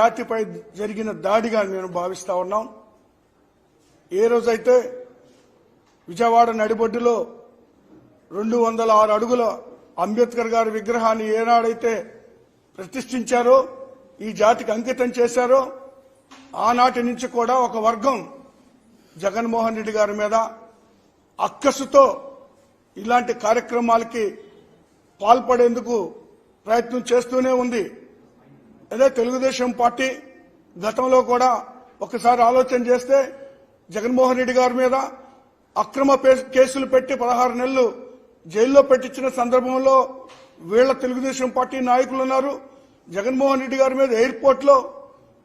జాతిపై జరిగిన దాడిగా నేను భావిస్తా ఉన్నాం. ఏ రోజైతే విజయవాడ నడిబొడ్డులో 206 అడుగుల అంబేద్కర్ గారి విగ్రహాన్ని ఏనాడైతే ప్రతిష్ఠించారో, ఈ జాతికి అంకితం చేశారో, ఆనాటి నుంచి కూడా ఒక వర్గం జగన్మోహన్ రెడ్డి గారి మీద అక్కసుతో ఇలాంటి కార్యక్రమాలకి పాల్పడేందుకు ప్రయత్నం చేస్తూనే ఉంది. అదే తెలుగుదేశం పార్టీ గతంలో కూడా ఒకసారి ఆలోచన చేస్తే జగన్మోహన్ రెడ్డి గారి మీద అక్రమ కేసులు పెట్టి 16 నెలలు జైల్లో పెట్టించిన సందర్భంలో వీళ్ల తెలుగుదేశం పార్టీ నాయకులు ఉన్నారు. జగన్మోహన్ రెడ్డి గారి మీద ఎయిర్పోర్ట్ లో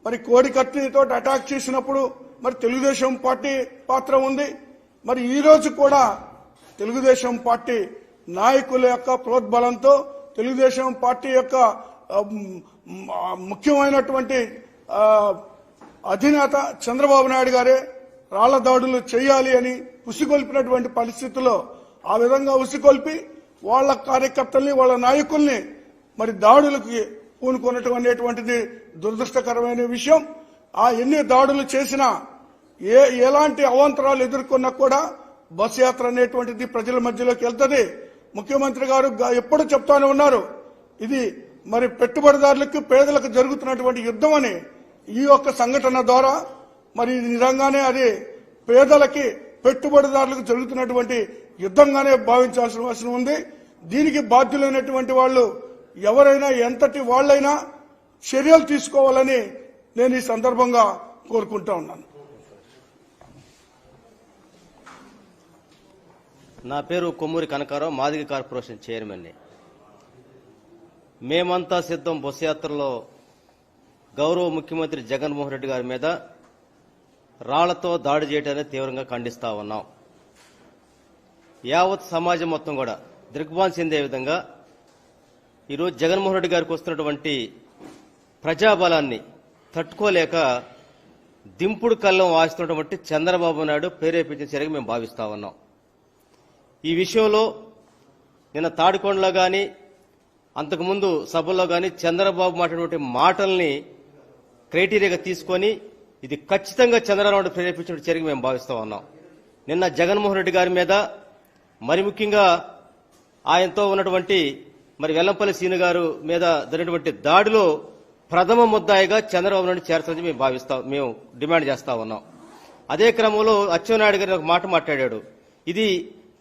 మరి కోడి కత్తితో అటాక్ చేసినప్పుడు మరి తెలుగుదేశం పార్టీ పాత్ర ఉంది. మరి ఈ రోజు కూడా తెలుగుదేశం పార్టీ నాయకుల యొక్క ప్రోద్బలంతో తెలుగుదేశం పార్టీ యొక్క ముఖ్యమైనటువంటి అధినేత చంద్రబాబు నాయుడు గారే రాళ్ల దాడులు చేయాలి అని ఉసిగొల్పినటువంటి పరిస్థితుల్లో ఆ విధంగా ఉసిగొల్పి వాళ్ల కార్యకర్తల్ని, వాళ్ళ నాయకుల్ని మరి దాడులకి పూనుకున్నటువంటిది దురదృష్టకరమైన విషయం. ఆ ఎన్ని దాడులు చేసినా, ఎలాంటి అవాంతరాలు ఎదుర్కొన్నా కూడా బస్ యాత్ర అనేటువంటిది ప్రజల మధ్యలోకి వెళ్తుంది. ముఖ్యమంత్రి గారు ఎప్పుడు చెప్తానే ఉన్నారు, ఇది మరి పెట్టుబడిదారులకు పేదలకు జరుగుతున్నటువంటి యుద్ధం అని. ఈ యొక్క సంఘటన ద్వారా మరి నిజంగానే అది పేదలకి పెట్టుబడిదారులకు జరుగుతున్నటువంటి యుద్ధంగానే భావించాల్సిన అవసరం ఉంది. దీనికి బాధ్యులైనటువంటి వాళ్ళు ఎవరైనా, ఎంతటి వాళ్లైనా చర్యలు తీసుకోవాలని నేను ఈ సందర్భంగా కోరుకుంటా ఉన్నాను. నా పేరు కొమ్మూరి కనకారావు, మాదిగ కార్పొరేషన్ చైర్మన్ని. మేమంతా సిద్ధం బస్సు యాత్రలో గౌరవ ముఖ్యమంత్రి జగన్మోహన్ రెడ్డి గారి మీద రాళ్లతో దాడి చేయడాన్ని తీవ్రంగా ఖండిస్తా ఉన్నాం. యావత్ సమాజం మొత్తం కూడా దిగ్భ్రాంతి చెందే విధంగా ఈరోజు జగన్మోహన్ రెడ్డి గారికి వస్తున్నటువంటి ప్రజాబలాన్ని తట్టుకోలేక దింపుడు కళ్ళం వాస్తున్నటువంటి చంద్రబాబు నాయుడు ప్రేరేపించిన చర్యగా మేము భావిస్తా ఉన్నాం. ఈ విషయంలో నిన్న తాడికొండలో గాని అంతకుముందు సభల్లో గాని చంద్రబాబు మాట్లాడినటువంటి మాటల్ని క్రైటీరియాగా తీసుకొని ఇది ఖచ్చితంగా చంద్రబాబు నాయుడు ప్రేరేపించిన చర్యగా మేము భావిస్తా ఉన్నాం. నిన్న జగన్మోహన్ రెడ్డి గారి మీద, మరి ముఖ్యంగా ఆయనతో ఉన్నటువంటి మరి వెల్లంపల్లి సీను గారు మీద జరిగినటువంటి దాడిలో ప్రథమ ముద్దాయిగా చంద్రబాబు నాయుడు చేర్చాలని మేము డిమాండ్ చేస్తా ఉన్నాం. అదే క్రమంలో అచ్చెన్నాయుడు గారు ఒక మాట మాట్లాడాడు, ఇది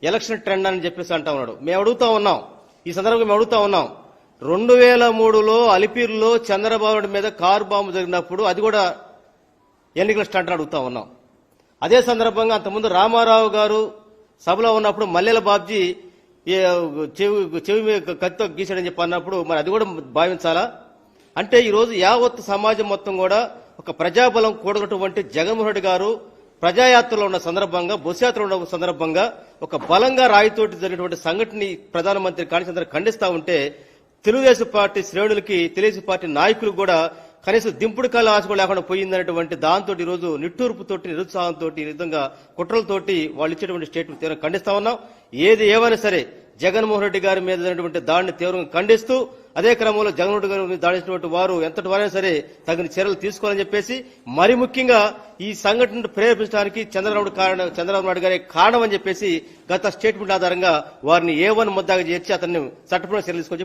ఎలక్షన్ ట్రెండ్ అని చెప్పేసి అంటా ఉన్నాడు. మేము అడుగుతా ఉన్నాం, ఈ సందర్భంగా మేము అడుగుతా ఉన్నాం, 2003లో అలిపిరిలో చంద్రబాబు నాయుడు మీద కారు బాంబు జరిగినప్పుడు అది కూడా ఎన్నికల స్టంట్ అడుగుతా ఉన్నాం. అదే సందర్భంగా అంతకుముందు రామారావు గారు సభలో ఉన్నప్పుడు మల్లెల బాబ్జీ చెవి మీద కత్తితో గీసాడని చెప్పి అన్నప్పుడు మరి అది కూడా భావించాలా? అంటే ఈ రోజు యావత్ సమాజం మొత్తం కూడా ఒక ప్రజాబలం కూడినటువంటి జగన్మోహన్ రెడ్డి గారు ప్రజాయాత్రలో ఉన్న సందర్భంగా, బస్సు యాత్రలో ఉన్న సందర్భంగా ఒక బలంగా రాయితోటి జరిగినటువంటి సంఘటనని ప్రధానమంత్రి కాళీచంద్ర ఖండిస్తా ఉంటే తెలుగుదేశం పార్టీ శ్రేణులకి, తెలుగుదేశం పార్టీ నాయకులకు కూడా కనీసం దింపుడు కళ ఆశ కూడా లేకుండా పోయిందనేటువంటి దాంతో ఈ రోజు నిట్టూర్పుతోటి, నిరుత్సాహంతో, ఈ విధంగా కుట్రలతోటి వాళ్ళు ఇచ్చేటువంటి స్టేట్మెంట్ తీవ్రంగా ఖండిస్తా ఉన్నాం. ఏది ఏమైనా సరే జగన్మోహన్ రెడ్డి గారి మీద జరిగినటువంటి దాడిని తీవ్రంగా ఖండిస్తూ, అదే క్రమంలో జగన్మోహన్ రెడ్డి గారి మీద దాడినటువంటి వారు ఎంతటి వారైనా సరే తగిన చర్యలు తీసుకోవాలని చెప్పేసి, మరి ముఖ్యంగా ఈ సంఘటనను ప్రేరేపించడానికి చంద్రబాబు నాయుడు గారే కారణం అని చెప్పేసి గత స్టేట్మెంట్ ఆధారంగా వారిని A1 ముద్దాగా చేర్చి అతన్ని చట్టపరమైన చర్యలు తీసుకొని